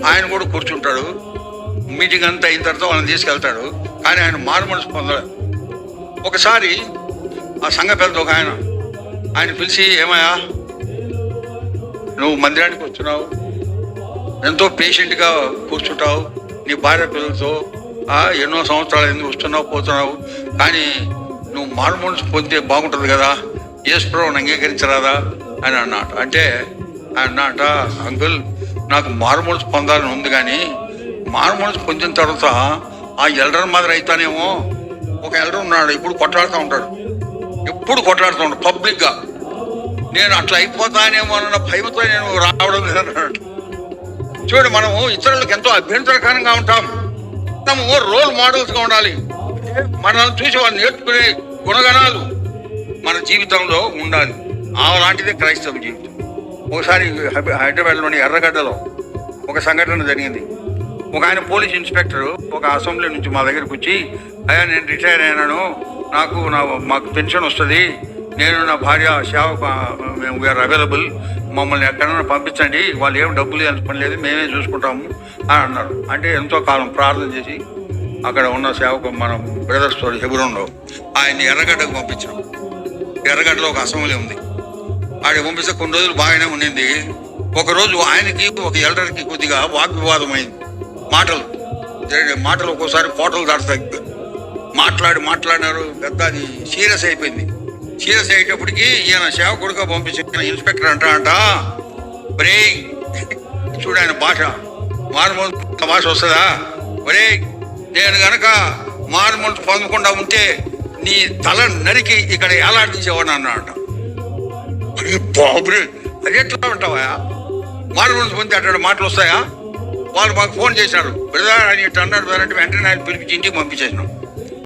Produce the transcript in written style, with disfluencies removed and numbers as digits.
ఆయన కూడా కూర్చుంటాడు. మీటింగ్ అంతా అయిన తర్వాత వాళ్ళని తీసుకెళ్తాడు. కానీ ఆయన మారు మనసు పొందలేదు. ఒకసారి ఆ సంఘ పెద్ద ఒక ఆయన పిలిచి, ఏమయ్యా నువ్వు మందిరానికి వస్తున్నావు, ఎంతో పేషెంట్గా కూర్చుంటావు, నీ భార్య పిల్లలతో ఎన్నో సంవత్సరాలు ఎందుకు వస్తున్నావు పోతున్నావు, కానీ నువ్వు మారు మనసు పొందితే బాగుంటుంది కదా, యేసు ప్రభువుని అంగీకరించరాదా అని అన్నమాట. అంటే ఆయన అంకుల్ నాకు మారు మనసు పొందాలని ఉంది, కానీ మారు మనసు పొందిన తర్వాత ఆ ఎల్డర్ మాదిరి అయితానేమో. ఒక ఎల్డర్ ఉన్నాడు, ఎప్పుడు కొట్లాడుతూ ఉంటాడు పబ్లిక్గా. నేను అట్లా అయిపోతానేమో అన్న భయంతో నేను రావడం లేదన్నాడు. చూడండి, మనము ఇతరులకు ఎంతో అభ్యంతరకరంగా ఉంటాం. మనము రోల్ మోడల్స్గా ఉండాలి. మనల్ని చూసి వాళ్ళు నేర్చుకునే గుణగణాలు మన జీవితంలో ఉండాలి. అలాంటిదే క్రైస్తవ జీవితం. ఒకసారి హైదరాబాద్లోని ఎర్రగడ్డలో ఒక సంఘటన జరిగింది. ఒక ఆయన పోలీస్ ఇన్స్పెక్టర్ ఒక అసెంబ్లీ నుంచి మా దగ్గరకు వచ్చి, అయ్యా నేను రిటైర్ అయినాను, మాకు పెన్షన్ వస్తుంది, నేను నా భార్య మేము వీఆర్ అవైలబుల్, మమ్మల్ని ఎక్కడైనా పంపించండి, వాళ్ళు ఏం డబ్బులు పని లేదు, మేమే చూసుకుంటాము అని అన్నారు. అంటే ఎంతో కాలం ప్రార్థన చేసి అక్కడ ఉన్న సేవకు మన బ్రదర్స్ తోటి హెబ్రోన్లో ఆయన్ని ఎర్రగడ్డకు పంపించాం. ఎర్రగడ్డలో ఒక అసెంబ్లీ ఉంది. ఆడికి పంపిస్తే కొన్ని రోజులు బాగానే ఉండింది. ఒకరోజు ఆయనకి ఒక ఎల్డర్కి కొద్దిగా వాగ్వివాదమైంది. మాటలు ఒక్కోసారి కోటలు దాటుతాయి. మాట్లాడినారు. పెద్ద అది సీరియస్ అయిపోయింది. సీరియస్ అయ్యేటప్పటికి ఈయన సేవకుడిగా పంపించిన ఇన్స్పెక్టర్ అంట ఒరే చూడు, ఆయన మారుమూల భాష వస్తుందా, ఒరే నేను గనక మారుమూల పొందకుండా ఉంటే నీ తల నరికి ఇక్కడ ఏలాడించేవాడు అన్నాడు. బాబురే, అది ఎట్లా ఉంటావా, మారుమూల పొంది అట్లా మాటలు వస్తాయా? వాళ్ళు మాకు ఫోన్ చేశారు, బ్రదర్ అని అన్నాడు. వెంటనే ఆయన పిలిపించి ఇంటికి పంపించేసినాం.